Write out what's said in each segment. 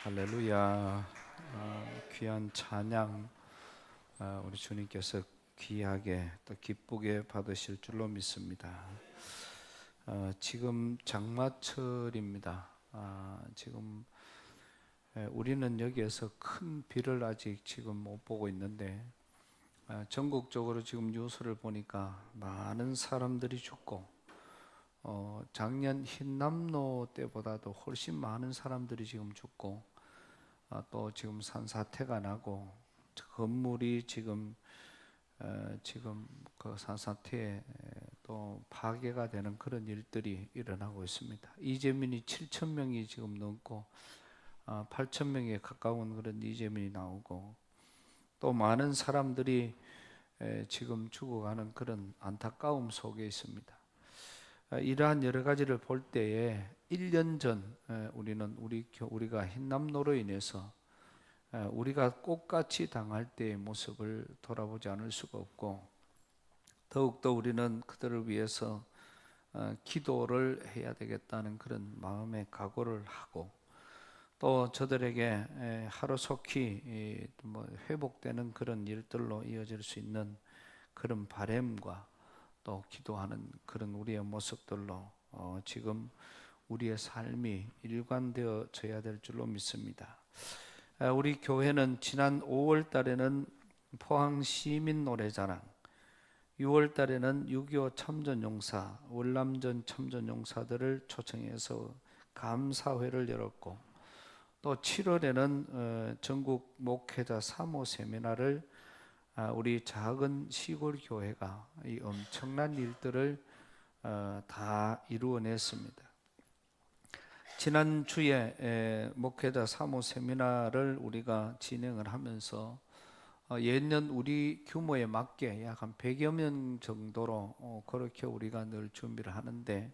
할렐루야. 귀한 찬양 우리 주님께서 귀하게 또 기쁘게 받으실 줄로 믿습니다. 지금 장마철입니다. 지금 우리는 여기에서 큰 비를 아직 지금 못 보고 있는데 전국적으로 지금 뉴스를 보니까 많은 사람들이 죽고 작년 흰남노 때보다도 훨씬 많은 사람들이 지금 죽고 또 지금 산사태가 나고 건물이 지금 그 산사태에 또 파괴가 되는 그런 일들이 일어나고 있습니다. 이재민이 7천 명이 지금 넘고 8천 명에 가까운 그런 이재민이 나오고 또 많은 사람들이 지금 죽어가는 그런 안타까움 속에 있습니다. 이러한 여러 가지를 볼 때에 1년 전 우리는 우리가 흰남노로 인해서 우리가 꽃같이 당할 때의 모습을 돌아보지 않을 수가 없고, 더욱더 우리는 그들을 위해서 기도를 해야 되겠다는 그런 마음의 각오를 하고, 또 저들에게 하루속히 회복되는 그런 일들로 이어질 수 있는 그런 바람과 또 기도하는 그런 우리의 모습들로 지금 우리의 삶이 일관되어져야 될 줄로 믿습니다. 우리 교회는 지난 5월 달에는 포항 시민 노래자랑, 6월 달에는 6.25 참전용사, 월남전 참전용사들을 초청해서 감사회를 열었고, 또 7월에는 전국 목회자 3호 세미나를 우리 작은 시골 교회가 이 엄청난 일들을 다 이루어냈습니다. 지난주에 목회자 3호 세미나를 우리가 진행을 하면서 예년 우리 규모에 맞게 약 한 100여 명 정도로 그렇게 우리가 늘 준비를 하는데,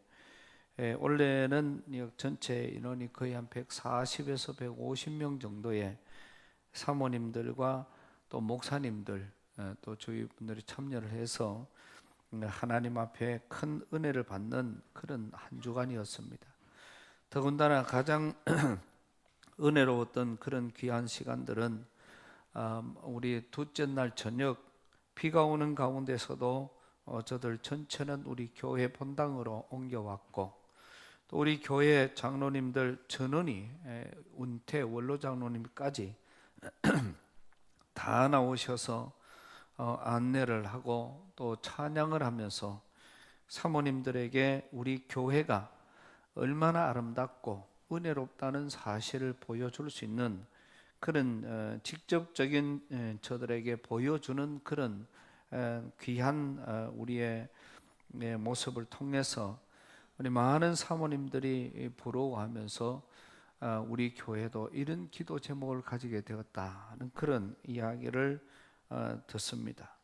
올해는 전체 인원이 거의 한 140에서 150명 정도의 사모님들과 또 목사님들 또 주위 분들이 참여를 해서 하나님 앞에 큰 은혜를 받는 그런 한 주간이었습니다. 더군다나 가장 은혜로웠던 그런 귀한 시간들은 우리 둘째 날 저녁 비가 오는 가운데서도 저들 전체는 우리 교회 본당으로 옮겨왔고, 또 우리 교회 장로님들 전원이 운태 원로 장로님까지 다 나오셔서 안내를 하고 또 찬양을 하면서 사모님들에게 우리 교회가 얼마나 아름답고 은혜롭다는 사실을 보여줄 수 있는 그런 직접적인 저들에게 보여주는 그런 귀한 우리의 모습을 통해서 우리 많은 사모님들이 부러워하면서 우리 교회도 이런 기도 제목을 가지게 되었다는 그런 이야기를 듣습니다.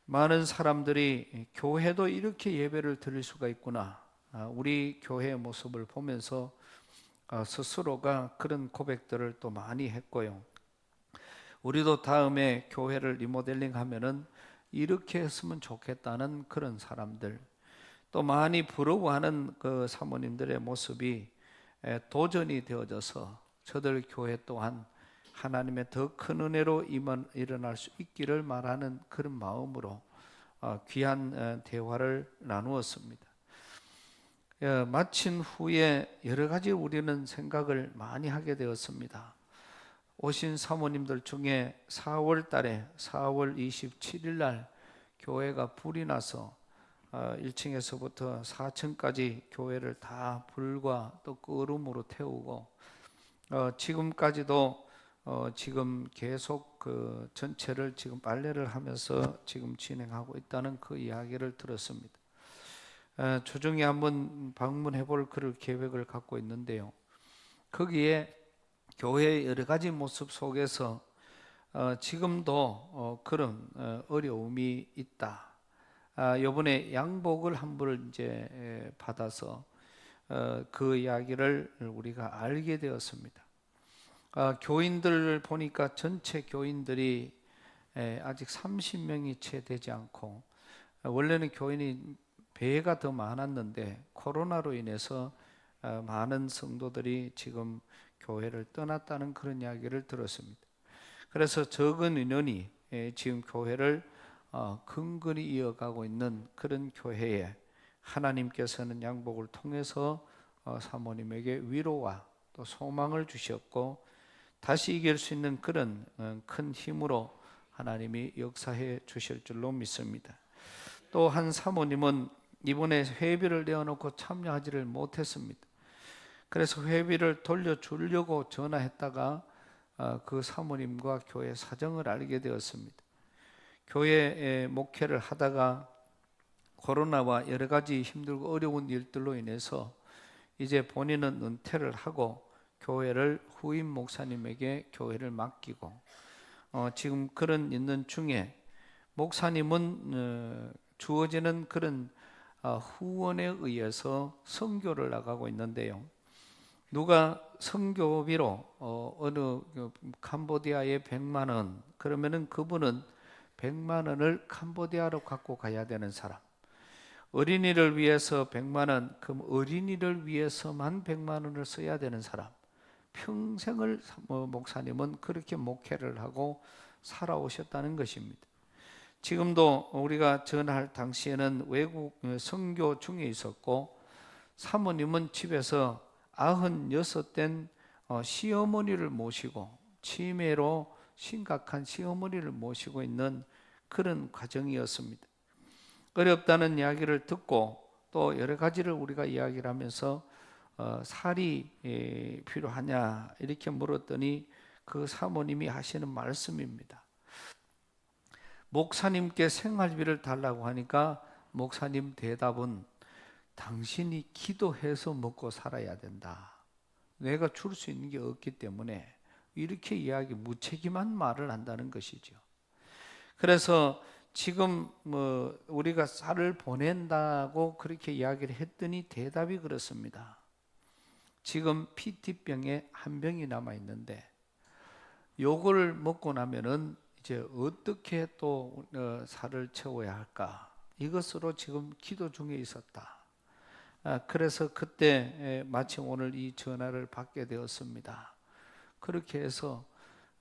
많은 사람들이 교회도 이렇게 예배를 드릴 수가 있구나, 우리 교회의 모습을 보면서 스스로가 그런 고백들을 또 많이 했고요. 우리도 다음에 교회를 리모델링 하면은 이렇게 했으면 좋겠다는 그런 사람들, 또 많이 부러워하는 그 사모님들의 모습이 도전이 되어져서 저들 교회 또한 하나님의 더 큰 은혜로 일어날 수 있기를 말하는 그런 마음으로 귀한 대화를 나누었습니다. 마친 후에 여러 가지 우리는 생각을 많이 하게 되었습니다. 오신 사모님들 중에 4월 달에 4월 27일 날 교회가 불이 나서 1층에서부터 4층까지 교회를 다 불과 또 끄름으로 태우고 지금까지도 지금 계속 그 전체를 지금 빨래를 하면서 지금 진행하고 있다는 그 이야기를 들었습니다. 조정에 한번 방문해 볼 그럴 계획을 갖고 있는데요. 거기에 교회의 여러 가지 모습 속에서 지금도 그런 어려움이 있다. 이번에 양복을 한 벌 이제 받아서 그 이야기를 우리가 알게 되었습니다. 교인들을 보니까 전체 교인들이 아직 30명이 채 되지 않고, 원래는 교인이 배가 더 많았는데 코로나로 인해서 많은 성도들이 지금 교회를 떠났다는 그런 이야기를 들었습니다. 그래서 적은 인원이 지금 교회를 근근히 이어가고 있는 그런 교회에 하나님께서는 양복을 통해서 사모님에게 위로와 또 소망을 주셨고 다시 이길 수 있는 그런 큰 힘으로 하나님이 역사해 주실 줄로 믿습니다. 또 한 사모님은 이번에 회비를 내어놓고 참여하지를 못했습니다. 그래서 회비를 돌려주려고 전화했다가 그 사모님과 교회 사정을 알게 되었습니다. 교회 목회를 하다가 코로나와 여러 가지 힘들고 어려운 일들로 인해서 이제 본인은 은퇴를 하고 교회를 후임 목사님에게 교회를 맡기고 지금 그런 있는 중에 목사님은 주어지는 그런 후원에 의해서 선교를 나가고 있는데요. 누가 선교비로 어느 캄보디아에 100만 원 그러면은 그분은 100만 원을 캄보디아로 갖고 가야 되는 사람, 어린이를 위해서 100만 원, 그럼 어린이를 위해서만 100만 원을 써야 되는 사람, 평생을 목사님은 그렇게 목회를 하고 살아오셨다는 것입니다. 지금도 우리가 전화할 당시에는 외국 선교 중에 있었고 사모님은 집에서 96된 시어머니를 모시고 치매로 심각한 시어머니를 모시고 있는 그런 과정이었습니다. 어렵다는 이야기를 듣고 또 여러 가지를 우리가 이야기를 하면서 살이 필요하냐 이렇게 물었더니 그 사모님이 하시는 말씀입니다. 목사님께 생활비를 달라고 하니까 목사님 대답은 당신이 기도해서 먹고 살아야 된다. 내가 줄 수 있는 게 없기 때문에 이렇게 무책임한 말을 한다는 것이죠. 그래서 지금 우리가 쌀을 보낸다고 그렇게 이야기를 했더니 대답이 그렇습니다. 지금 PT병에 한 병이 남아 있는데 요걸 먹고 나면은 이제 어떻게 또 살을 채워야 할까? 이것으로 지금 기도 중에 있었다. 그래서 그때 마침 오늘 이 전화를 받게 되었습니다. 그렇게 해서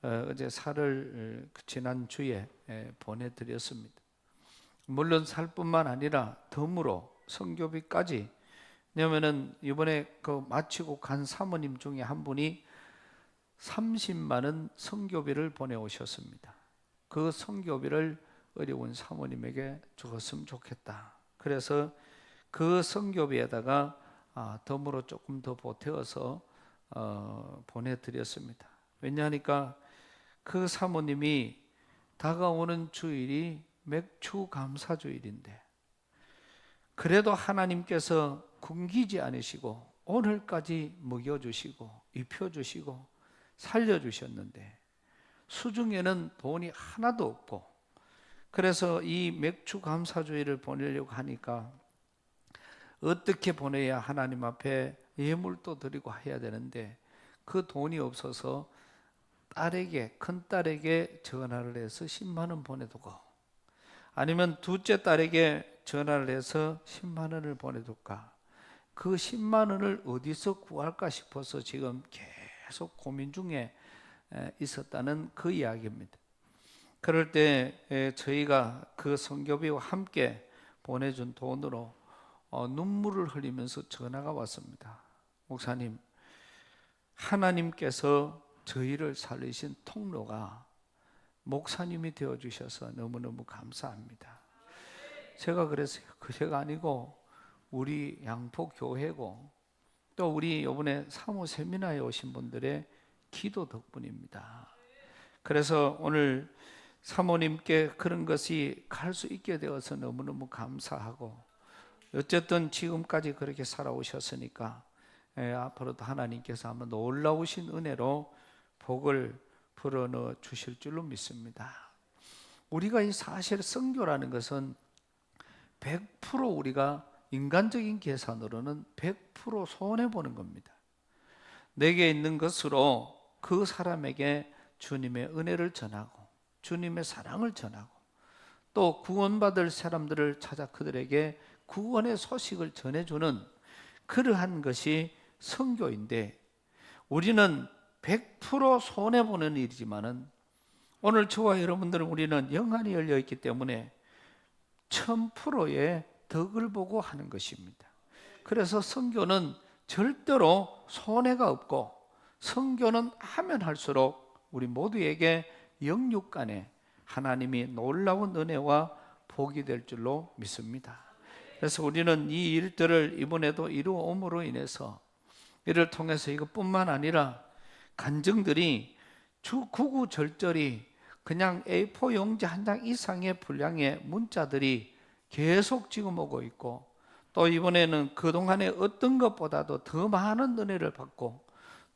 어제 살을 지난주에 보내드렸습니다. 물론 살뿐만 아니라 덤으로 선교비까지. 왜냐하면 이번에 그 마치고 간 사모님 중에 한 분이 30만 원 선교비를 보내오셨습니다. 그 선교비를 어려운 사모님에게 주었으면 좋겠다. 그래서 그 선교비에다가 덤으로 조금 더 보태어서 보내드렸습니다. 왜냐하니까 그 사모님이 다가오는 주일이 맥주 감사 주일인데 그래도 하나님께서 굶기지 않으시고 오늘까지 먹여주시고 입혀주시고 살려주셨는데 수중에는 돈이 하나도 없고 그래서 이 맥주 감사 주일을 보내려고 하니까 어떻게 보내야 하나님 앞에 예물도 드리고 해야 되는데 그 돈이 없어서 딸에게 큰딸에게 전화를 해서 10만 원 보내두고 아니면 둘째 딸에게 전화를 해서 10만 원을 보내둘까 그 10만 원을 어디서 구할까 싶어서 지금 계속 고민 중에 있었다는 그 이야기입니다. 그럴 때 저희가 그 선교비와 함께 보내준 돈으로 눈물을 흘리면서 전화가 왔습니다. 목사님, 하나님께서 저희를 살리신 통로가 목사님이 되어주셔서 너무너무 감사합니다. 제가 그랬어요. 그제가 아니고 우리 양포교회고 또 우리 이번에 사무 세미나에 오신 분들의 기도 덕분입니다. 그래서 오늘 사모님께 그런 것이 갈 수 있게 되어서 너무너무 감사하고 어쨌든 지금까지 그렇게 살아오셨으니까 앞으로도 하나님께서 아마 놀라우신 은혜로 복을 불어넣어 주실 줄로 믿습니다. 우리가 이 사실 선교라는 것은 100% 우리가 인간적인 계산으로는 100% 손해보는 겁니다. 내게 있는 것으로 그 사람에게 주님의 은혜를 전하고 주님의 사랑을 전하고 또 구원받을 사람들을 찾아 그들에게 구원의 소식을 전해주는 그러한 것이 선교인데 우리는 100% 손해보는 일이지만은 오늘 저와 여러분들은 우리는 영안이 열려 있기 때문에 1000%의 덕을 보고 하는 것입니다. 그래서 선교는 절대로 손해가 없고, 선교는 하면 할수록 우리 모두에게 영육 간에 하나님이 놀라운 은혜와 복이 될 줄로 믿습니다. 그래서 우리는 이 일들을 이번에도 이루어옴으로 인해서 이를 통해서 이것뿐만 아니라 간증들이 주 구구절절히 그냥 A4 용지 한 장 이상의 분량의 문자들이 계속 지금 오고 있고, 또 이번에는 그동안의 어떤 것보다도 더 많은 은혜를 받고,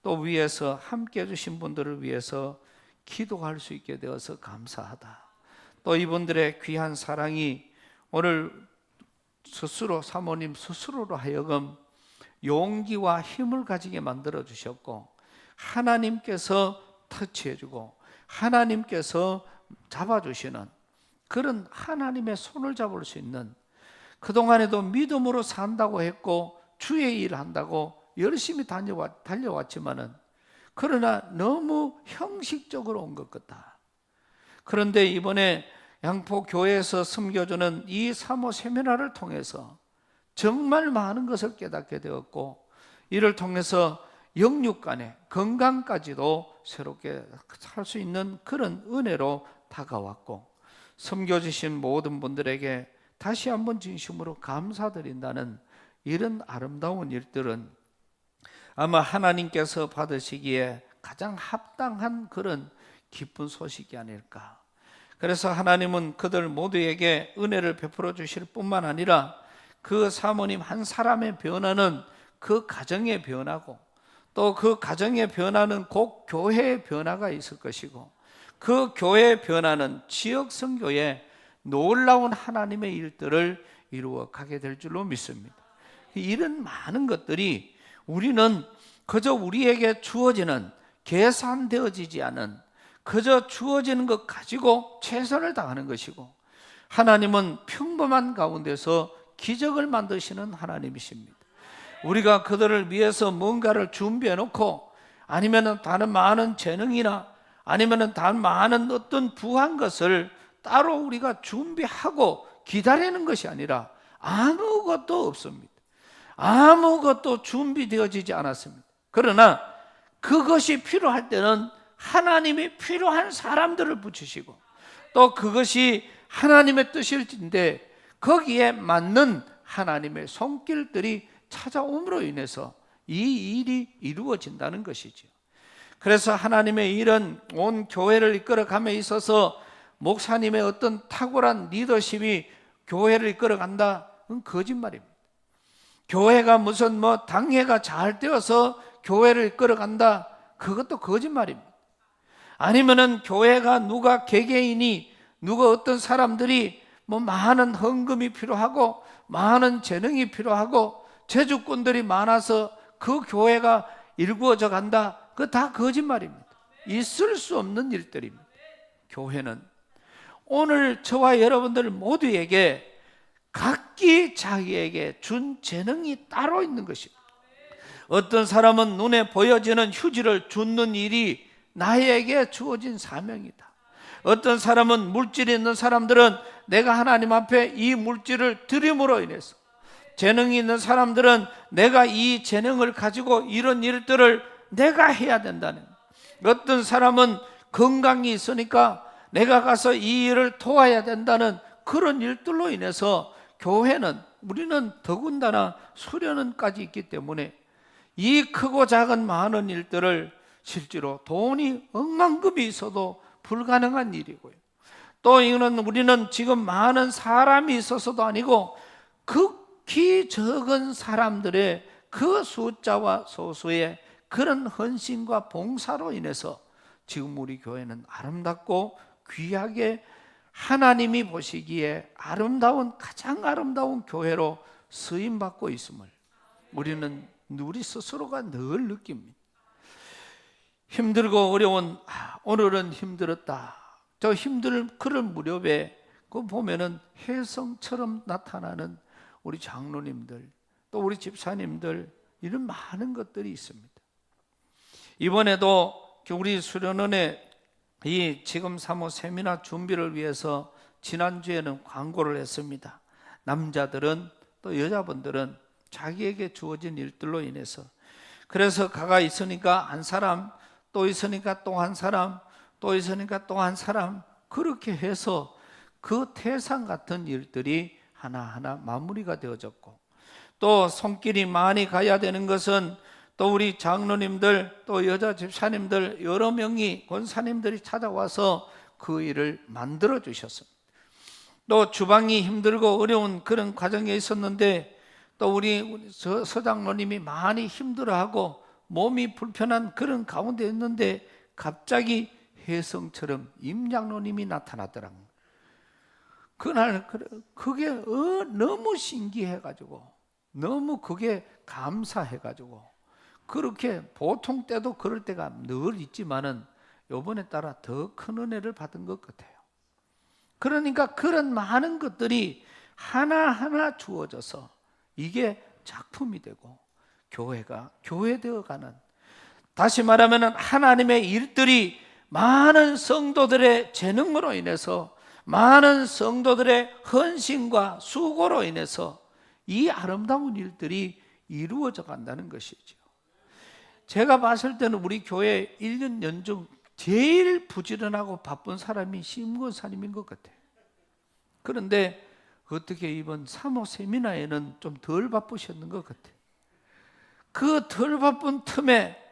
또 위에서 함께 해주신 분들을 위해서 기도할 수 있게 되어서 감사하다. 또 이분들의 귀한 사랑이 오늘 스스로 사모님 스스로로 하여금 용기와 힘을 가지게 만들어 주셨고, 하나님께서 터치해주고 하나님께서 잡아주시는 그런 하나님의 손을 잡을 수 있는, 그동안에도 믿음으로 산다고 했고 주의 일을 한다고 열심히 달려왔지만은 그러나 너무 형식적으로 온 것 같다. 그런데 이번에 양포교회에서 섬겨주는 이 사모 세미나를 통해서 정말 많은 것을 깨닫게 되었고, 이를 통해서 영육 간의 건강까지도 새롭게 살 수 있는 그런 은혜로 다가왔고, 섬겨주신 모든 분들에게 다시 한번 진심으로 감사드린다는 이런 아름다운 일들은 아마 하나님께서 받으시기에 가장 합당한 그런 기쁜 소식이 아닐까. 그래서 하나님은 그들 모두에게 은혜를 베풀어 주실 뿐만 아니라 그 사모님 한 사람의 변화는 그 가정의 변화고, 또 그 가정의 변화는 곧 교회의 변화가 있을 것이고, 그 교회의 변화는 지역 선교에 놀라운 하나님의 일들을 이루어 가게 될 줄로 믿습니다. 이런 많은 것들이 우리는 그저 우리에게 주어지는 계산되어지지 않은, 그저 주어지는 것 가지고 최선을 다하는 것이고, 하나님은 평범한 가운데서 기적을 만드시는 하나님이십니다. 우리가 그들을 위해서 뭔가를 준비해 놓고, 아니면 다른 많은 재능이나 아니면 다른 많은 어떤 부한 것을 따로 우리가 준비하고 기다리는 것이 아니라 아무것도 없습니다. 아무것도 준비되어지지 않았습니다. 그러나 그것이 필요할 때는 하나님이 필요한 사람들을 붙이시고, 또 그것이 하나님의 뜻일진데 거기에 맞는 하나님의 손길들이 찾아옴으로 인해서 이 일이 이루어진다는 것이죠. 그래서 하나님의 일은 온 교회를 이끌어감에 있어서 목사님의 어떤 탁월한 리더십이 교회를 이끌어간다? 그건 거짓말입니다. 교회가 무슨 당회가 잘 되어서 교회를 이끌어간다? 그것도 거짓말입니다. 아니면은 교회가 누가 개개인이 누가 어떤 사람들이 많은 헌금이 필요하고 많은 재능이 필요하고 재주꾼들이 많아서 그 교회가 일구어져 간다? 그거 다 거짓말입니다. 있을 수 없는 일들입니다. 교회는 오늘 저와 여러분들 모두에게 각기 자기에게 준 재능이 따로 있는 것입니다. 어떤 사람은 눈에 보여지는 휴지를 줍는 일이 나에게 주어진 사명이다. 어떤 사람은 물질이 있는 사람들은 내가 하나님 앞에 이 물질을 드림으로 인해서, 재능이 있는 사람들은 내가 이 재능을 가지고 이런 일들을 내가 해야 된다는, 어떤 사람은 건강이 있으니까 내가 가서 이 일을 도와야 된다는 그런 일들로 인해서 교회는, 우리는 더군다나 수련원까지 있기 때문에 이 크고 작은 많은 일들을 실제로 돈이 억만금이 있어도 불가능한 일이고요. 또 이거는 우리는 지금 많은 사람이 있어서도 아니고 극히 적은 사람들의 그 숫자와 소수의 그런 헌신과 봉사로 인해서 지금 우리 교회는 아름답고 귀하게 하나님이 보시기에 아름다운, 가장 아름다운 교회로 쓰임받고 있음을 우리는 우리 스스로가 늘 느낍니다. 힘들고 어려운, 오늘은 힘들었다. 저 힘들 그런 무렵에 그 보면은 혜성처럼 나타나는 우리 장로님들, 또 우리 집사님들, 이런 많은 것들이 있습니다. 이번에도 우리 수련원에 이 지금 사모 세미나 준비를 위해서 지난주에는 광고를 했습니다. 남자들은 또 여자분들은 자기에게 주어진 일들로 인해서, 그래서 가가 있으니까 한 사람, 또 있으니까 또 한 사람, 또 있으니까 또 한 사람, 그렇게 해서 그 태산 같은 일들이 하나하나 마무리가 되어졌고, 또 손길이 많이 가야 되는 것은 또 우리 장로님들, 또 여자 집사님들 여러 명이, 권사님들이 찾아와서 그 일을 만들어 주셨습니다. 또 주방이 힘들고 어려운 그런 과정에 있었는데, 또 우리 서장로님이 많이 힘들어하고 몸이 불편한 그런 가운데 있는데 갑자기 혜성처럼 임장로님이 나타나더라고요. 그날 그게 너무 신기해가지고, 너무 그게 감사해가지고, 그렇게 보통 때도 그럴 때가 늘 있지만은 요번에 따라 더 큰 은혜를 받은 것 같아요. 그러니까 그런 많은 것들이 하나하나 주어져서 이게 작품이 되고 교회가 교회되어가는, 다시 말하면 하나님의 일들이 많은 성도들의 재능으로 인해서, 많은 성도들의 헌신과 수고로 인해서 이 아름다운 일들이 이루어져 간다는 것이죠. 제가 봤을 때는 우리 교회 1년 연중 제일 부지런하고 바쁜 사람이 심권사님인 것 같아요. 그런데 어떻게 이번 사모 세미나에는 좀 덜 바쁘셨는 것 같아요. 그 덜 바쁜 틈에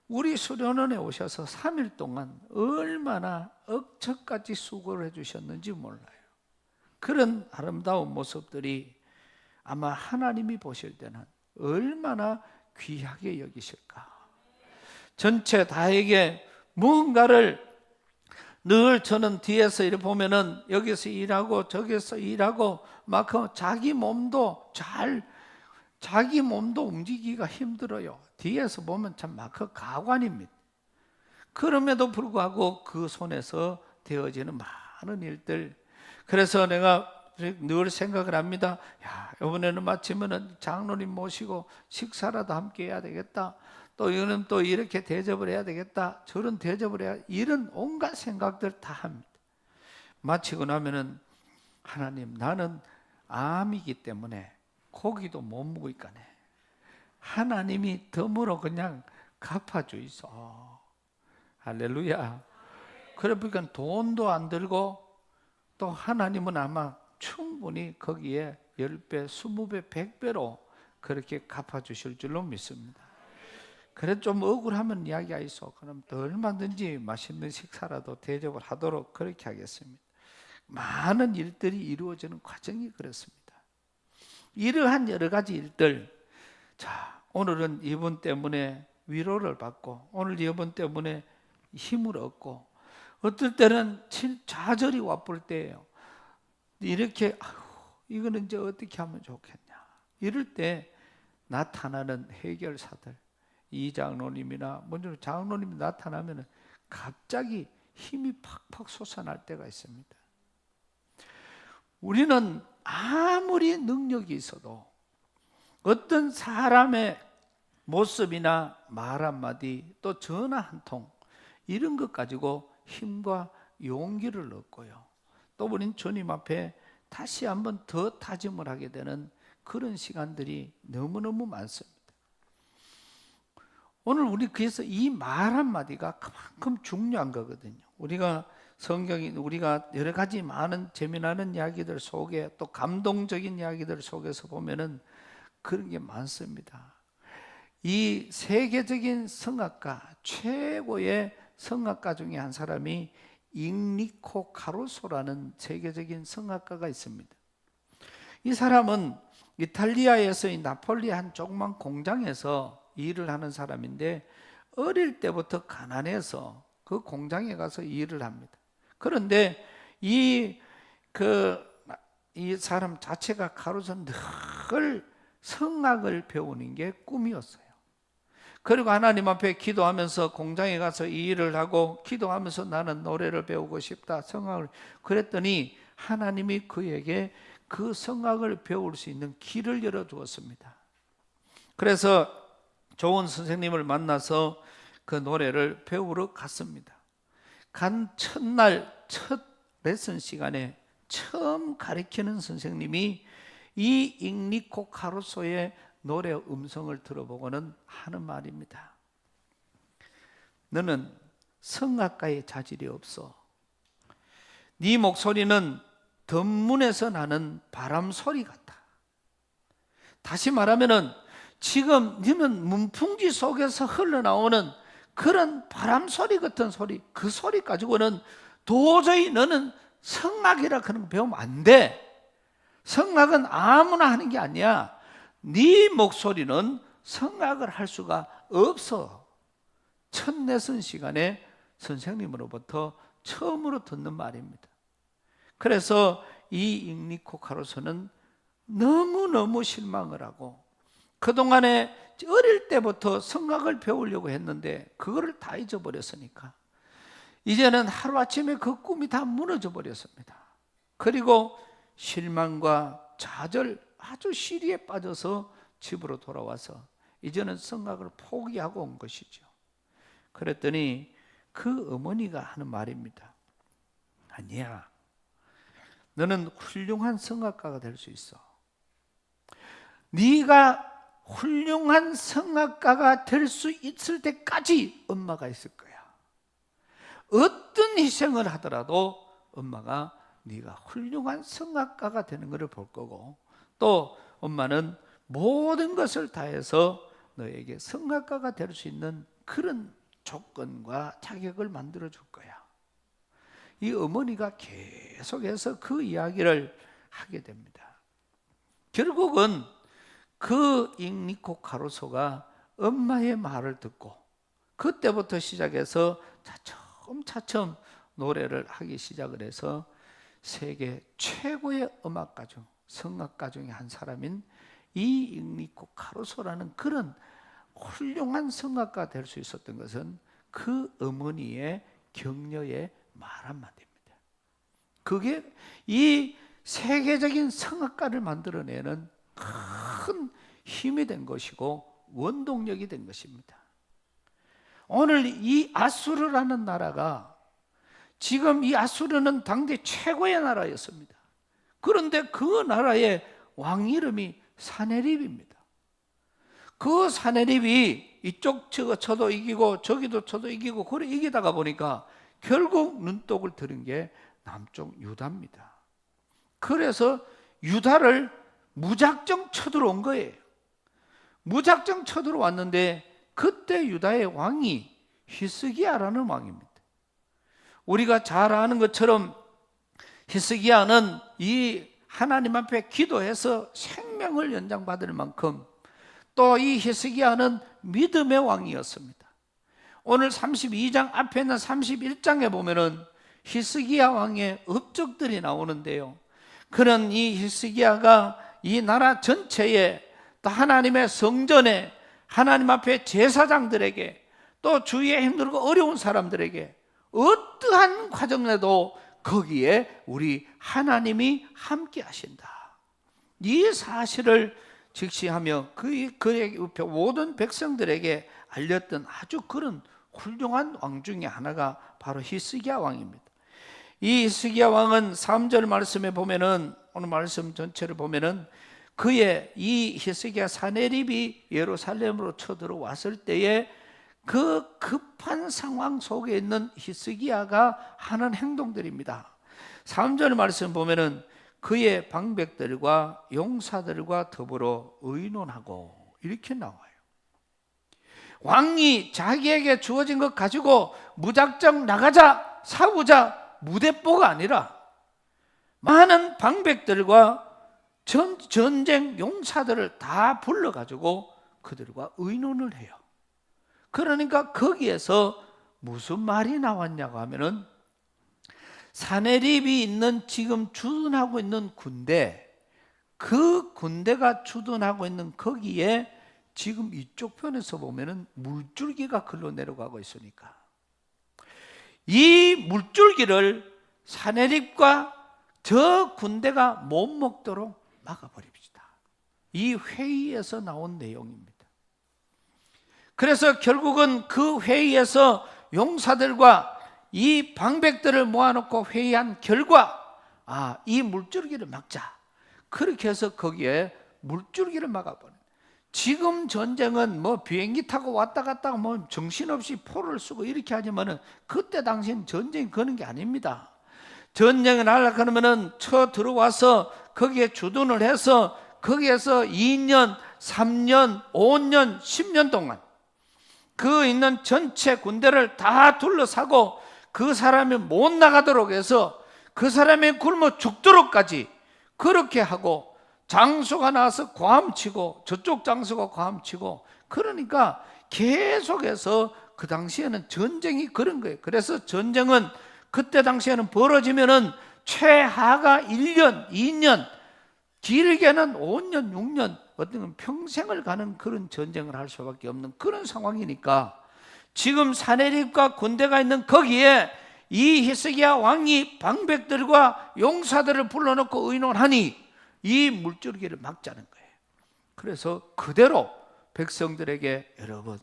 우리 수련원에 오셔서 3일 동안 얼마나 억척까지 수고를 해주셨는지 몰라요. 그런 아름다운 모습들이 아마 하나님이 보실 때는 얼마나 귀하게 여기실까. 전체 다에게 무언가를, 늘 저는 뒤에서 이렇게 보면은 여기서 일하고 저기서 일하고 막 자기 몸도 움직이기가 힘들어요. 뒤에서 보면 참 막 가관입니다. 그럼에도 불구하고 그 손에서 되어지는 많은 일들, 그래서 내가 늘 생각을 합니다. 야, 이번에는 마치면은 장로님 모시고 식사라도 함께 해야 되겠다. 또 이거는 또 이렇게 대접을 해야 되겠다. 저런 대접을 해야, 이런 온갖 생각들 다 합니다. 마치고 나면은 하나님, 나는 암이기 때문에 고기도 못 먹으니까네. 하나님이 덤으로 그냥 갚아주이소. 할렐루야. 그러니까 돈도 안 들고, 또 하나님은 아마 충분히 거기에 10배, 20배, 100배로 그렇게 갚아주실 줄로 믿습니다. 그래 좀 억울하면 이야기하이소. 그럼 더 얼마든지 맛있는 식사라도 대접을 하도록 그렇게 하겠습니다. 많은 일들이 이루어지는 과정이 그렇습니다. 이러한 여러 가지 일들, 자, 오늘은 이분 때문에 위로를 받고, 오늘 이분 때문에 힘을 얻고, 어떨 때는 좌절이 와볼 때예요. 이렇게 이거는 이제 어떻게 하면 좋겠냐, 이럴 때 나타나는 해결사들, 이 장로님이나 먼저 장로님이 나타나면 갑자기 힘이 팍팍 솟아날 때가 있습니다. 우리는 아무리 능력이 있어도 어떤 사람의 모습이나 말 한마디, 또 전화 한 통, 이런 것 가지고 힘과 용기를 얻고요, 또 우린 주님 앞에 다시 한번 더 다짐을 하게 되는 그런 시간들이 너무너무 많습니다. 오늘 우리 그래서 이 말 한마디가 그만큼 중요한 거거든요. 우리가 성경이, 우리가 여러 가지 많은 재미나는 이야기들 속에, 또 감동적인 이야기들 속에서 보면은 그런 게 많습니다. 이 세계적인 성악가, 최고의 성악가 중에 한 사람이 잉리코 카루소라는 세계적인 성악가가 있습니다. 이 사람은 이탈리아에서의 나폴리 한 조그만 공장에서 일을 하는 사람인데, 어릴 때부터 가난해서 그 공장에 가서 일을 합니다. 그런데 이 사람 자체가, 카루소는 늘 성악을 배우는 게 꿈이었어요. 그리고 하나님 앞에 기도하면서 공장에 가서 이 일을 하고 기도하면서 나는 노래를 배우고 싶다, 성악을. 그랬더니 하나님이 그에게 그 성악을 배울 수 있는 길을 열어주었습니다. 그래서 좋은 선생님을 만나서 그 노래를 배우러 갔습니다. 간 첫날 첫 레슨 시간에 처음 가르치는 선생님이 이 잉리코 카루소의 노래 음성을 들어보고는 하는 말입니다. 너는 성악가의 자질이 없어. 네 목소리는 덤문에서 나는 바람 소리 같다. 다시 말하면은 지금 너는 문풍지 속에서 흘러나오는 그런 바람 소리 같은 소리, 그 소리 가지고는 도저히 너는 성악이라 그런 거 배우면 안 돼. 성악은 아무나 하는 게 아니야. 네 목소리는 성악을 할 수가 없어. 첫 레슨 시간에 선생님으로부터 처음으로 듣는 말입니다. 그래서 이 잉리코 카루소는 너무너무 실망을 하고 그동안에 어릴 때부터 성악을 배우려고 했는데 그거를 다 잊어버렸으니까 이제는 하루아침에 그 꿈이 다 무너져 버렸습니다. 그리고 실망과 좌절, 아주 시리에 빠져서 집으로 돌아와서 이제는 성악을 포기하고 온 것이죠. 그랬더니 그 어머니가 하는 말입니다. 아니야, 너는 훌륭한 성악가가 될 수 있어. 네가 훌륭한 성악가가 될 수 있을 때까지 엄마가 있을 거야. 어떤 희생을 하더라도 엄마가 네가 훌륭한 성악가가 되는 것을 볼 거고 또 엄마는 모든 것을 다해서 너에게 성악가가 될 수 있는 그런 조건과 자격을 만들어 줄 거야. 이 어머니가 계속해서 그 이야기를 하게 됩니다. 결국은 그 잉리코 카루소가 엄마의 말을 듣고 그때부터 시작해서 차츰차츰 노래를 하기 시작을 해서 세계 최고의 음악가 중, 성악가 중에 한 사람인 이 잉리코 카루소라는 그런 훌륭한 성악가가 될 수 있었던 것은 그 어머니의 격려의 말 한마디입니다. 그게 이 세계적인 성악가를 만들어내는 큰 힘이 된 것이고 원동력이 된 것입니다. 오늘 이 아수르라는 나라가 지금 이 아수르는 당대 최고의 나라였습니다. 그런데 그 나라의 왕 이름이 사네립입니다. 그 사네립이 이쪽 쳐도 이기고 저기도 쳐도 이기고 그래 이기다가 보니까 결국 눈독을 들은 게 남쪽 유다입니다. 그래서 유다를 무작정 쳐들어온 거예요. 무작정 쳐들어왔는데 그때 유다의 왕이 히스기야라는 왕입니다. 우리가 잘 아는 것처럼 히스기야는 이 하나님 앞에 기도해서 생명을 연장받을 만큼 또 이 히스기야는 믿음의 왕이었습니다. 오늘 32장 앞에 있는 31장에 보면은 히스기야 왕의 업적들이 나오는데요. 그런 이 히스기야가 이 나라 전체에 또 하나님의 성전에 하나님 앞에 제사장들에게 또 주위에 힘들고 어려운 사람들에게 어떠한 과정에도 거기에 우리 하나님이 함께 하신다. 이 사실을 직시하며 그의 모든 백성들에게 알렸던 아주 그런 훌륭한 왕 중에 하나가 바로 히스기야 왕입니다. 이 히스기야 왕은 3절 말씀에 보면은 오늘 말씀 전체를 보면은 그의 이 히스기야 사네립이 예루살렘으로 쳐들어왔을 때에 그 급한 상황 속에 있는 히스기야가 하는 행동들입니다. 3절 말씀 보면은 그의 방백들과 용사들과 더불어 의논하고 이렇게 나와요. 왕이 자기에게 주어진 것 가지고 무작정 나가자 싸우자 무대뽀가 아니라 많은 방백들과 전쟁 용사들을 다 불러가지고 그들과 의논을 해요. 그러니까 거기에서 무슨 말이 나왔냐고 하면은 사네립이 있는 지금 주둔하고 있는 군대, 그 군대가 주둔하고 있는 거기에 지금 이쪽 편에서 보면은 물줄기가 흘러 내려가고 있으니까 이 물줄기를 사네립과 저 군대가 못 먹도록 막아버립시다. 이 회의에서 나온 내용입니다. 그래서 결국은 그 회의에서 용사들과 이 방백들을 모아놓고 회의한 결과, 이 물줄기를 막자. 그렇게 해서 거기에 물줄기를 막아버려. 지금 전쟁은 뭐 비행기 타고 왔다 갔다 뭐 정신없이 포를 쓰고 이렇게 하지만은 그때 당시엔 전쟁이 그런 게 아닙니다. 전쟁을 하려고 하면은 쳐 들어와서 거기에 주둔을 해서 거기에서 2년, 3년, 5년, 10년 동안 그 있는 전체 군대를 다 둘러싸고 그 사람이 못 나가도록 해서 그 사람이 굶어 죽도록까지 그렇게 하고, 장수가 나와서 고함치고 저쪽 장수가 고함치고, 그러니까 계속해서 그 당시에는 전쟁이 그런 거예요. 그래서 전쟁은 그때 당시에는 벌어지면은 최하가 1년, 2년, 길게는 5년, 6년, 어떤 건 평생을 가는 그런 전쟁을 할 수밖에 없는 그런 상황이니까, 지금 사내립과 군대가 있는 거기에 이 히스기야 왕이 방백들과 용사들을 불러놓고 의논하니 이 물줄기를 막자는 거예요. 그래서 그대로 백성들에게, 여러분,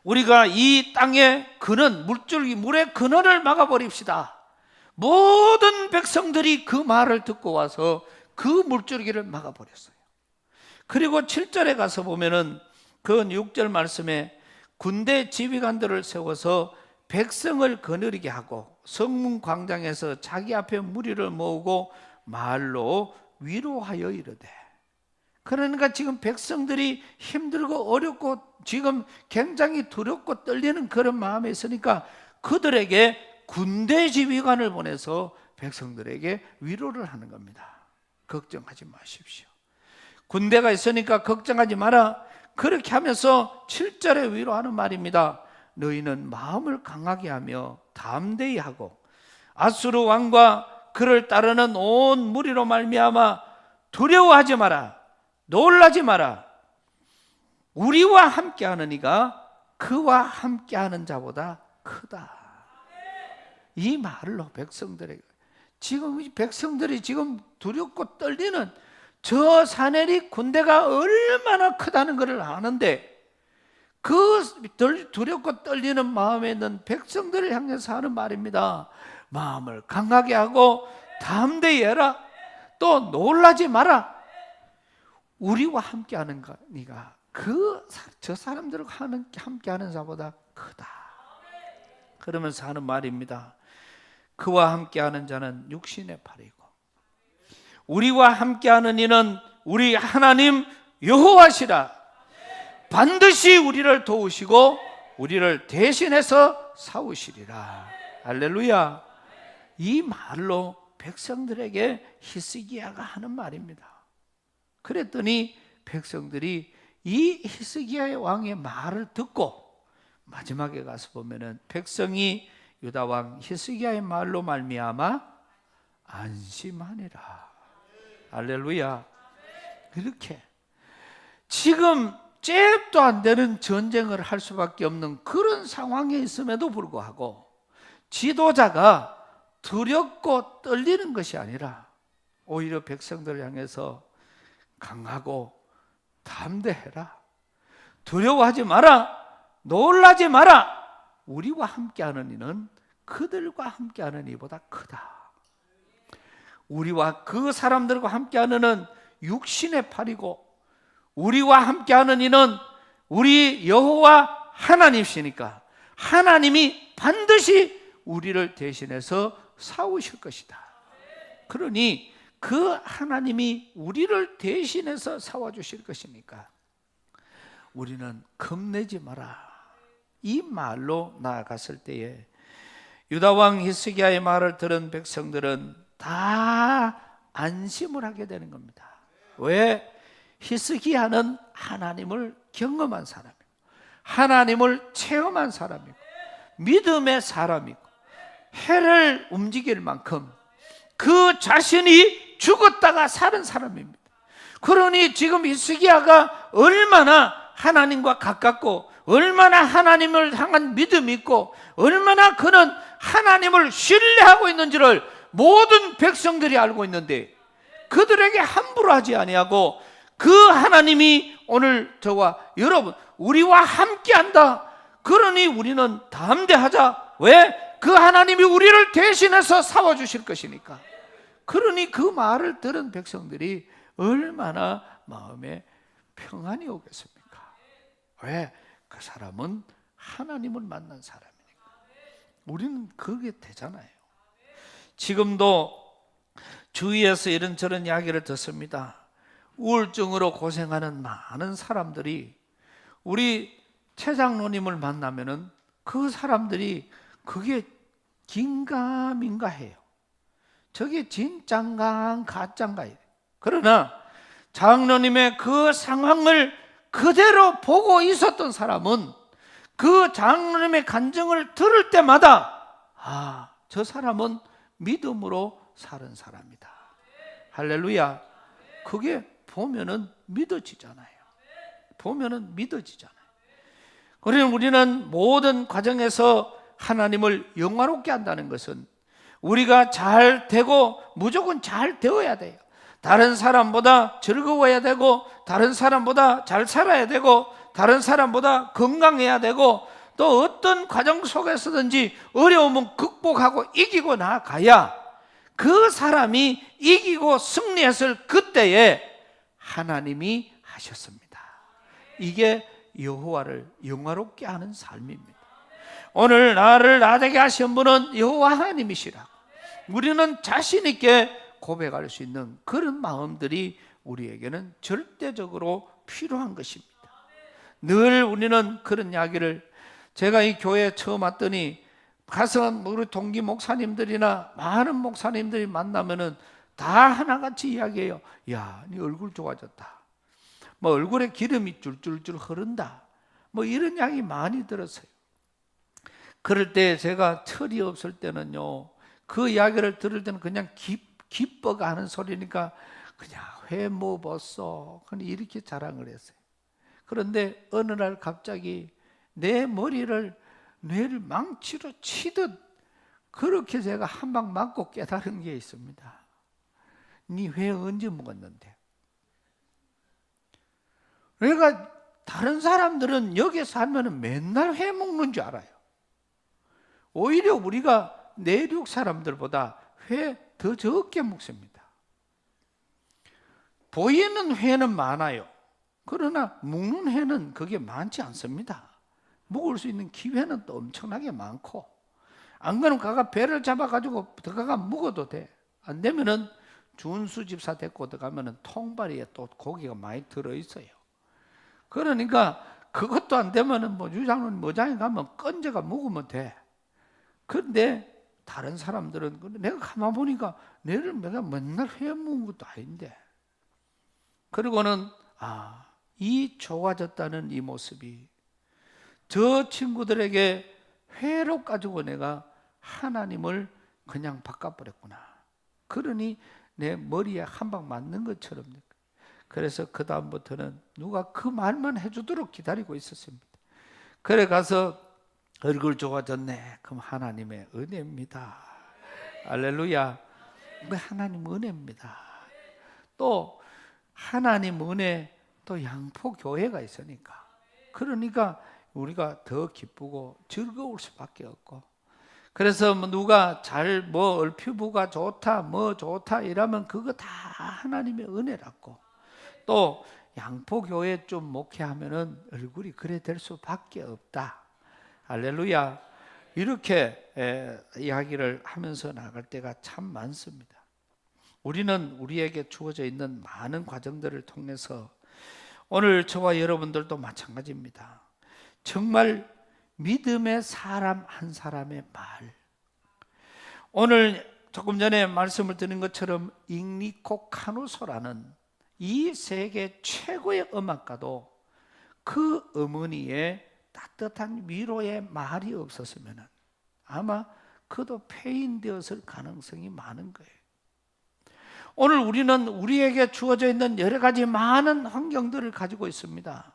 우리가 이 땅의 근원, 물줄기, 물의 근원을 막아버립시다. 모든 백성들이 그 말을 듣고 와서 그 물줄기를 막아버렸어요. 그리고 7절에 가서 보면은 그 6절 말씀에 군대 지휘관들을 세워서 백성을 거느리게 하고 성문 광장에서 자기 앞에 무리를 모으고 말로 위로하여 이르되. 그러니까 지금 백성들이 힘들고 어렵고 지금 굉장히 두렵고 떨리는 그런 마음에 있으니까 그들에게 군대 지휘관을 보내서 백성들에게 위로를 하는 겁니다. 걱정하지 마십시오. 군대가 있으니까 걱정하지 마라. 그렇게 하면서 7절에 위로하는 말입니다. 너희는 마음을 강하게 하며 담대히 하고 아수르 왕과 그를 따르는 온 무리로 말미암아 두려워하지 마라. 놀라지 마라. 우리와 함께하는 이가 그와 함께하는 자보다 크다. 이 말로 백성들에게, 지금 백성들이 지금 두렵고 떨리는 저 사내립 군대가 얼마나 크다는 것을 아는데, 그 두렵고 떨리는 마음에 있는 백성들을 향해서 하는 말입니다. 마음을 강하게 하고 담대히 해라. 또 놀라지 마라. 우리와 함께하는 네가 저 사람들과 함께하는 자보다 크다. 그러면서 하는 말입니다. 그와 함께하는 자는 육신의 팔이고 우리와 함께하는 이는 우리 하나님 여호와시라. 반드시 우리를 도우시고 우리를 대신해서 싸우시리라. 할렐루야. 이 말로 백성들에게 히스기야가 하는 말입니다. 그랬더니 백성들이 이 히스기야의 왕의 말을 듣고 마지막에 가서 보면은 백성이 유다 왕 히스기야의 말로 말미암아 안심하니라. 할렐루야. 이렇게 지금 잽도 안 되는 전쟁을 할 수밖에 없는 그런 상황에 있음에도 불구하고 지도자가 두렵고 떨리는 것이 아니라 오히려 백성들을 향해서 강하고 담대해라. 두려워하지 마라. 놀라지 마라. 우리와 함께하는 이는 그들과 함께하는 이보다 크다. 우리와 그 사람들과 함께하는 이는 육신의 팔이고 우리와 함께하는 이는 우리 여호와 하나님이시니까 하나님이 반드시 우리를 대신해서 싸우실 것이다. 그러니 그 하나님이 우리를 대신해서 싸워주실 것이니까 우리는 겁내지 마라. 이 말로 나아갔을 때에 유다 왕 히스기야의 말을 들은 백성들은 다 안심을 하게 되는 겁니다. 왜? 히스기야는 하나님을 경험한 사람이고 하나님을 체험한 사람이고 믿음의 사람이고 해를 움직일 만큼 그 자신이 죽었다가 사는 사람입니다. 그러니 지금 히스기야가 얼마나 하나님과 가깝고 얼마나 하나님을 향한 믿음이 있고 얼마나 그는 하나님을 신뢰하고 있는지를 모든 백성들이 알고 있는데 그들에게 함부로 하지 아니하고 그 하나님이 오늘 저와 여러분 우리와 함께한다. 그러니 우리는 담대하자. 왜? 그 하나님이 우리를 대신해서 싸워주실 것이니까. 그러니 그 말을 들은 백성들이 얼마나 마음에 평안이 오겠습니까? 왜? 그 사람은 하나님을 만난 사람이니까. 우리는 그게 되잖아요. 지금도 주위에서 이런저런 이야기를 듣습니다. 우울증으로 고생하는 많은 사람들이 우리 최 장로님을 만나면은 그 사람들이 그게 긴가민가 해요. 저게 진짠가 가짠가 해요. 그러나 장로님의 그 상황을 그대로 보고 있었던 사람은 그 장로님의 간증을 들을 때마다 저 사람은 믿음으로 사는 사람이다. 할렐루야. 그게 보면은 믿어지잖아요. 보면은 믿어지잖아요. 그러면 우리는 모든 과정에서 하나님을 영화롭게 한다는 것은 우리가 잘 되고 무조건 잘 되어야 돼요. 다른 사람보다 즐거워야 되고, 다른 사람보다 잘 살아야 되고, 다른 사람보다 건강해야 되고, 또 어떤 과정 속에서든지 어려움은 극복하고 이기고 나가야 그 사람이 이기고 승리했을 그때에 하나님이 하셨습니다. 이게 여호와를 영화롭게 하는 삶입니다. 오늘 나를 나되게 하신 분은 여호와 하나님이시라. 우리는 자신 있게 고백할 수 있는 그런 마음들이 우리에게는 절대적으로 필요한 것입니다. 늘 우리는 그런 이야기를, 제가 이 교회에 처음 왔더니 가서 우리 동기 목사님들이나 많은 목사님들이 만나면은 다 하나같이 이야기해요. 야, 네 얼굴 좋아졌다. 뭐 얼굴에 기름이 줄줄줄 흐른다. 뭐 이런 이야기 많이 들었어요. 그럴 때 제가 철이 없을 때는요, 그 이야기를 들을 때는 그냥 기뻐가 하는 소리니까 그냥 회 뭐 벗어 이렇게 자랑을 했어요. 그런데 어느 날 갑자기 내 머리를 뇌를 망치로 치듯 그렇게 제가 한 방 맞고 깨달은 게 있습니다. 네 회 언제 먹었는데? 그러니까 다른 사람들은 여기 살면 맨날 회 먹는 줄 알아요. 오히려 우리가 내륙 사람들보다 회 더 적게 먹습니다. 보이는 회는 많아요. 그러나 먹는 회는 그게 많지 않습니다. 먹을 수 있는 기회는 또 엄청나게 많고, 안 그러면 가가 배를 잡아가지고 들어가 먹어도 돼. 안 되면은 준수 집사 데리고 들어가면은 통발이에 또 고기가 많이 들어있어요. 그러니까 그것도 안 되면은 뭐 유장로님 뭐장에 가면 건져가 먹으면 돼. 그런데 다른 사람들은 내가 가만 보니까 내가 맨날 회 먹은 것도 아닌데. 그리고는 이 좋아졌다는 이 모습이 저 친구들에게 회로 가지고 내가 하나님을 그냥 바꿔버렸구나. 그러니 내 머리에 한 방 맞는 것처럼. 그래서 그 다음부터는 누가 그 말만 해주도록 기다리고 있었습니다. 그래 가서 얼굴 좋아졌네. 그럼 하나님의 은혜입니다. 할렐루야. 하나님 은혜입니다. 또 하나님 은혜, 또 양포교회가 있으니까, 그러니까 우리가 더 기쁘고 즐거울 수밖에 없고. 그래서 뭐 누가 잘 뭐 얼피부가 좋다 뭐 좋다 이러면 그거 다 하나님의 은혜라고. 또 양포교회 좀 목회하면은 얼굴이 그래 될 수밖에 없다. 할렐루야. 이렇게 이야기를 하면서 나갈 때가 참 많습니다. 우리는 우리에게 주어져 있는 많은 과정들을 통해서, 오늘 저와 여러분들도 마찬가지입니다. 정말 믿음의 사람 한 사람의 말. 오늘 조금 전에 말씀을 드린 것처럼 잉리코 카누소라는 이 세계 최고의 음악가도 그 어머니의 따뜻한 위로의 말이 없었으면 아마 그도 폐인되었을 가능성이 많은 거예요. 오늘 우리는 우리에게 주어져 있는 여러 가지 많은 환경들을 가지고 있습니다.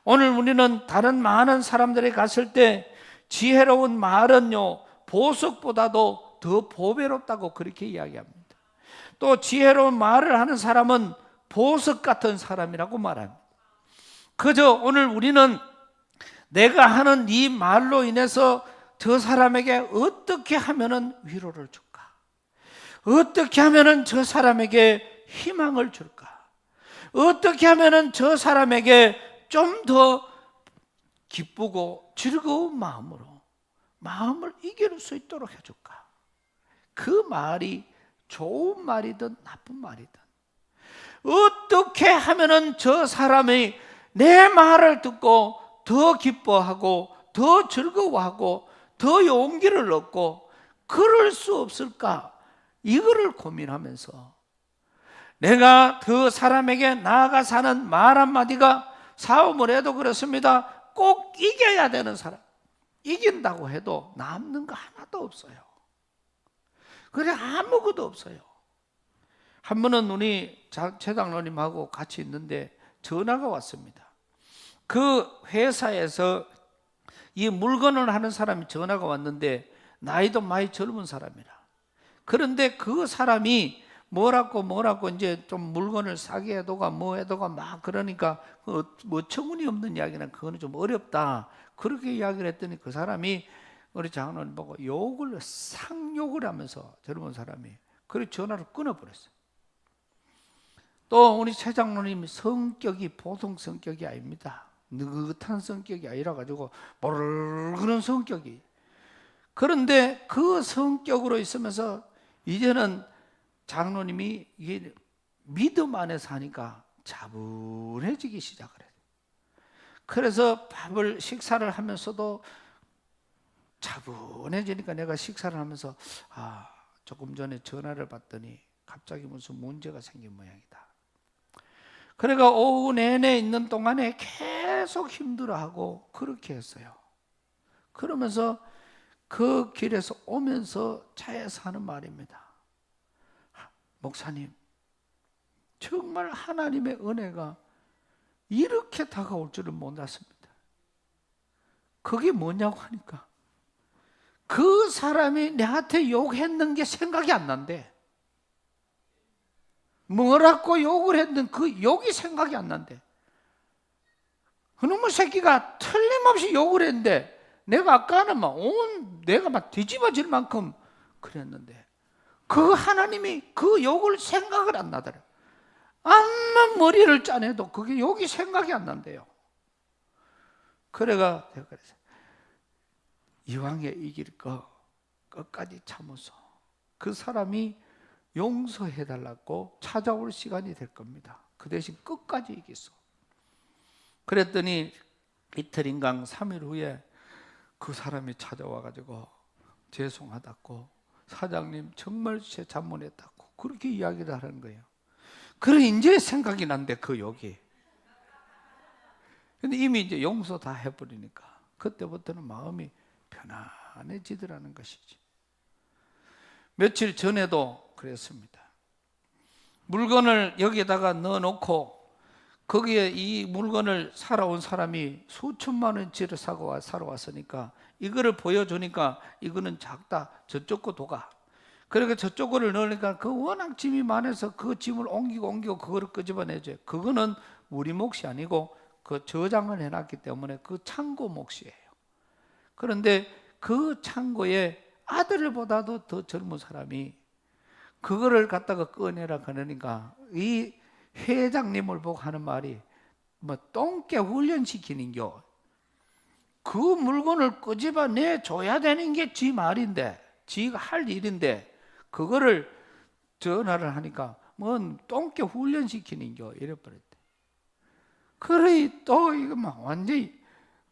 오늘 우리는 다른 많은 사람들이 갔을 때 지혜로운 말은요, 보석보다도 더 보배롭다고 그렇게 이야기합니다. 또 지혜로운 말을 하는 사람은 보석 같은 사람이라고 말합니다. 그저 오늘 우리는 내가 하는 이 말로 인해서 저 사람에게 어떻게 하면은 위로를 줄까? 어떻게 하면은 저 사람에게 희망을 줄까? 어떻게 하면은 저 사람에게 좀 더 기쁘고 즐거운 마음으로 마음을 이길 수 있도록 해줄까? 그 말이 좋은 말이든 나쁜 말이든 어떻게 하면은 저 사람이 내 말을 듣고 더 기뻐하고 더 즐거워하고 더 용기를 얻고 그럴 수 없을까? 이거를 고민하면서 내가 그 사람에게 나아가서 하는 말 한마디가 싸움을 해도 그렇습니다. 꼭 이겨야 되는 사람, 이긴다고 해도 남는 거 하나도 없어요. 그래 아무것도 없어요. 한 번은 우리 최장로님하고 같이 있는데 전화가 왔습니다. 그 회사에서 이 물건을 하는 사람이 전화가 왔는데 나이도 많이 젊은 사람이라. 그런데 그 사람이 뭐라고 이제 좀 물건을 싸게 해도가 뭐 해도가 막 그러니까 뭐 처분이 이야기는 그거는 좀 어렵다. 그렇게 이야기를 했더니 그 사람이 우리 장로님 보고 상욕을 하면서 젊은 사람이 그래서 전화를 끊어버렸어요. 또 우리 최 장로님 성격이 보통 성격이 아닙니다. 느긋한 성격이 아니라 가지고 그런 성격이. 그런데 그 성격으로 있으면서 이제는 장로님이 이게 믿음 안에서 하니까 차분해지기 시작을 해요. 그래서 식사를 하면서도 차분해지니까 내가 식사를 하면서 조금 전에 전화를 받더니 갑자기 무슨 문제가 생긴 모양이다. 그러니까 오후 내내 있는 동안에 계속 힘들어하고 그렇게 했어요. 그러면서 그 길에서 오면서 차에서 하는 말입니다. 목사님, 정말 하나님의 은혜가 이렇게 다가올 줄은 몰랐습니다. 그게 뭐냐고 하니까 그 사람이 내한테 욕했는 게 생각이 안 난대. 뭐라고 욕을 했는 그 욕이 생각이 안 난대. 그놈의 새끼가 틀림없이 욕을 했는데 내가 아까는 내가 막 뒤집어질 만큼 그랬는데 그 하나님이 그 욕을 생각을 안 나더래. 암만 머리를 짜내도 그게 욕이 생각이 안 난대요. 그래가 내가 그래서 이왕에 이길 거 끝까지 참아서 그 사람이 용서해달라고 찾아올 시간이 될 겁니다. 그 대신 끝까지 이겼어. 그랬더니 이틀인가 3일 후에 그 사람이 찾아와가지고 죄송하다고 사장님 정말 제 잘못했다고 그렇게 이야기를 하는 거예요. 그래 이제 생각이 난대 그 욕이. 근데 이미 이제 용서 다 해버리니까 그때부터는 마음이 편안해지더라는 것이지. 며칠 전에도 그랬습니다. 물건을 여기에다가 넣어놓고 거기에 이 물건을 사러 온 사람이 수천만 원치를 사러 왔으니까 이거를 보여주니까 이거는 작다. 저쪽 거 도가. 그러니까 저쪽 거를 넣으니까 그 워낙 짐이 많아서 그 짐을 옮기고 그거를 끄집어내줘요. 그거는 우리 몫이 아니고 그 저장을 해놨기 때문에 그 창고 몫이에요. 그런데 그 창고에 아들보다도 더 젊은 사람이 그거를 갖다가 꺼내라 그러니까 이 회장님을 보고 하는 말이 똥개 훈련시키는겨. 그 물건을 끄집어내 줘야 되는 게 지 말인데 지가 할 일인데 그거를 전화를 하니까 똥개 훈련시키는겨 이래버렸대. 그래 또 이거 완전히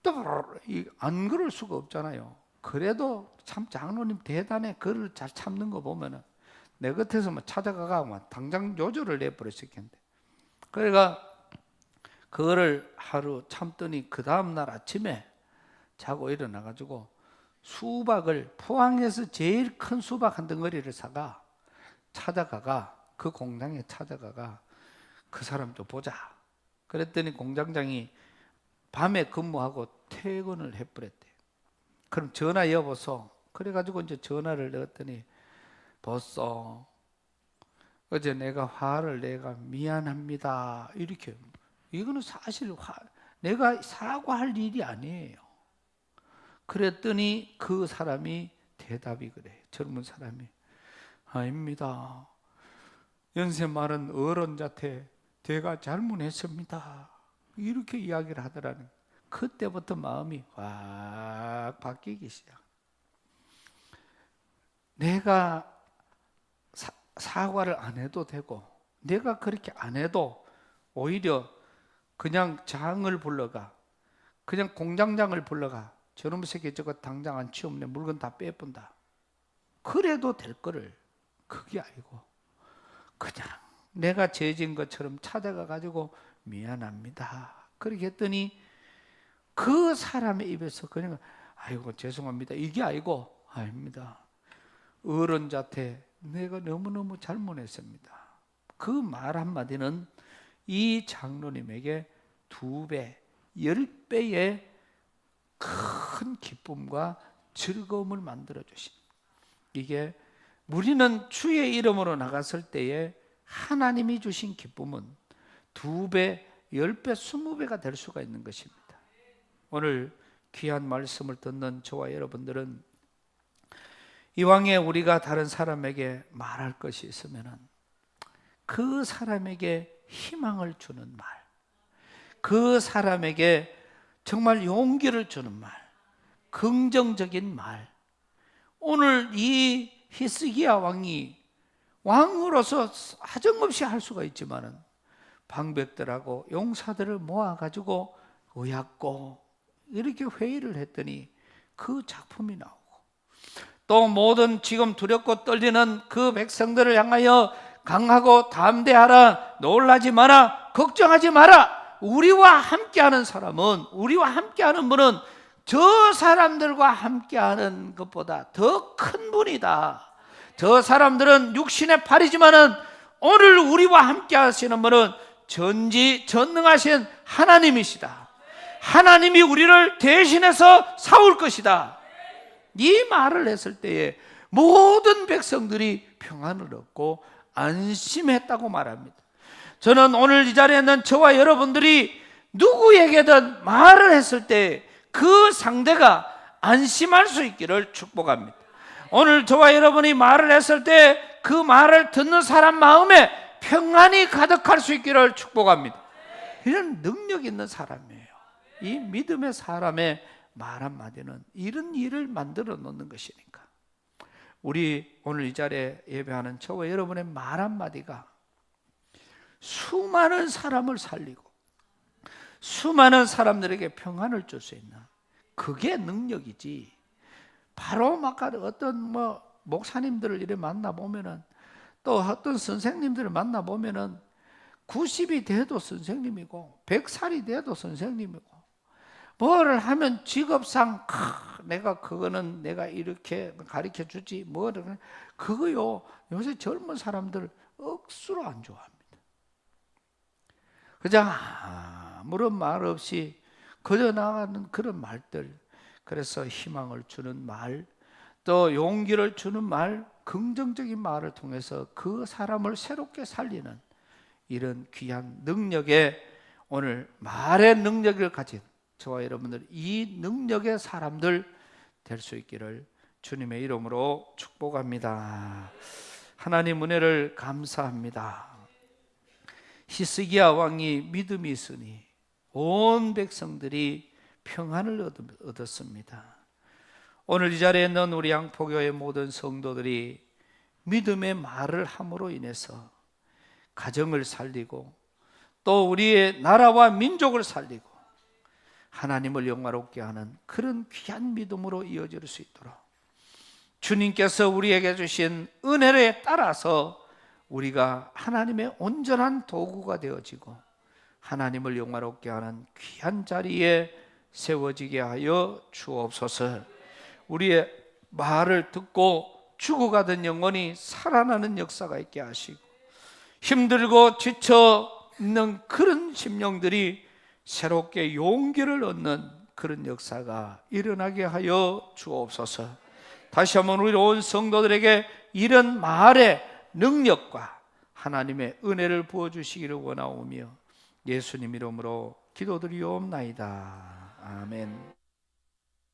또 안 그럴 수가 없잖아요. 그래도 참 장로님 대단해. 그를 잘 참는 거 보면은 내 곁에서 찾아가가 당장 요절을 내버렸었겠는데. 그러니까 그거를 하루 참더니 그 다음날 아침에 자고 일어나가지고 수박을 포항에서 제일 큰 수박 한 덩어리를 사가 찾아가가 그 공장에 찾아가가 그 사람 좀 보자. 그랬더니 공장장이 밤에 근무하고 퇴근을 해버렸대. 그럼 전화 여보소. 그래가지고 이제 전화를 넣었더니 보소. 어제 내가 화를 내가 미안합니다. 이렇게. 이거는 사실 내가 사과할 일이 아니에요. 그랬더니 그 사람이 대답이 그래. 젊은 사람이 아닙니다. 연세 많은 어른 자태 제가 잘못했습니다. 이렇게 이야기를 하더라는. 그때부터 마음이 확 바뀌기 시작. 내가 사과를 안 해도 되고, 내가 그렇게 안 해도 오히려 그냥 장을 불러가, 그냥 공장장을 불러가, 저놈 새끼 저거 당장 안 치우면 내 물건 다 빼본다. 그래도 될 거를 그게 아니고 그냥 내가 죄진 것처럼 찾아가 가지고 미안합니다. 그렇게 했더니 그 사람의 입에서 그냥 아이고 죄송합니다 이게 아니고 아닙니다. 어른 자태 내가 너무너무 잘못했습니다. 그 말 한마디는 이 장로님에게 2배, 10배의 큰 기쁨과 즐거움을 만들어 주신, 이게 우리는 주의 이름으로 나갔을 때에 하나님이 주신 기쁨은 2배, 10배, 20배가 될 수가 있는 것입니다. 오늘 귀한 말씀을 듣는 저와 여러분들은 이왕에 우리가 다른 사람에게 말할 것이 있으면 그 사람에게 희망을 주는 말, 그 사람에게 정말 용기를 주는 말, 긍정적인 말. 오늘 이 히스기야 왕이 왕으로서 하정없이 할 수가 있지만은 방백들하고 용사들을 모아가지고 의약고 이렇게 회의를 했더니 그 작품이 나오고, 또 모든 지금 두렵고 떨리는 그 백성들을 향하여 강하고 담대하라, 놀라지 마라, 걱정하지 마라. 우리와 함께하는 사람은, 우리와 함께하는 분은 저 사람들과 함께하는 것보다 더 큰 분이다. 저 사람들은 육신의 팔이지만은 오늘 우리와 함께하시는 분은 전지전능하신 하나님이시다. 하나님이 우리를 대신해서 싸울 것이다. 이 말을 했을 때에 모든 백성들이 평안을 얻고 안심했다고 말합니다. 저는 오늘 이 자리에 있는 저와 여러분들이 누구에게든 말을 했을 때 그 상대가 안심할 수 있기를 축복합니다. 오늘 저와 여러분이 말을 했을 때 그 말을 듣는 사람 마음에 평안이 가득할 수 있기를 축복합니다. 이런 능력 있는 사람이에요. 이 믿음의 사람의 말 한마디는 이런 일을 만들어 놓는 것이니까, 우리 오늘 이 자리에 예배하는 저와 여러분의 말 한마디가 수많은 사람을 살리고 수많은 사람들에게 평안을 줄 수 있는, 그게 능력이지. 바로 막 어떤 목사님들을 이렇게 만나보면은, 또 어떤 선생님들을 만나보면은 90이 돼도 선생님이고 100살이 돼도 선생님이고, 뭐를 하면 직업상 내가 그거는 내가 이렇게 가르쳐 주지 뭐를, 그거요 요새 젊은 사람들 억수로 안 좋아합니다. 그냥 아무런 말 없이 그저 나가는 그런 말들. 그래서 희망을 주는 말, 또 용기를 주는 말, 긍정적인 말을 통해서 그 사람을 새롭게 살리는 이런 귀한 능력의, 오늘 말의 능력을 가진 저와 여러분들, 이 능력의 사람들 될 수 있기를 주님의 이름으로 축복합니다. 하나님 은혜를 감사합니다. 히스기야 왕이 믿음이 있으니 온 백성들이 평안을 얻었습니다. 오늘 이 자리에 있는 우리 양포교회 모든 성도들이 믿음의 말을 함으로 인해서 가정을 살리고 또 우리의 나라와 민족을 살리고 하나님을 영화롭게 하는 그런 귀한 믿음으로 이어질 수 있도록 주님께서 우리에게 주신 은혜에 따라서 우리가 하나님의 온전한 도구가 되어지고 하나님을 영화롭게 하는 귀한 자리에 세워지게 하여 주옵소서. 우리의 말을 듣고 죽어가던 영혼이 살아나는 역사가 있게 하시고, 힘들고 지쳐 있는 그런 심령들이 새롭게 용기를 얻는 그런 역사가 일어나게 하여 주옵소서. 다시 한번 우리 온 성도들에게 이런 말의 능력과 하나님의 은혜를 부어주시기를 원하오며 예수님 이름으로 기도드리옵나이다. 아멘.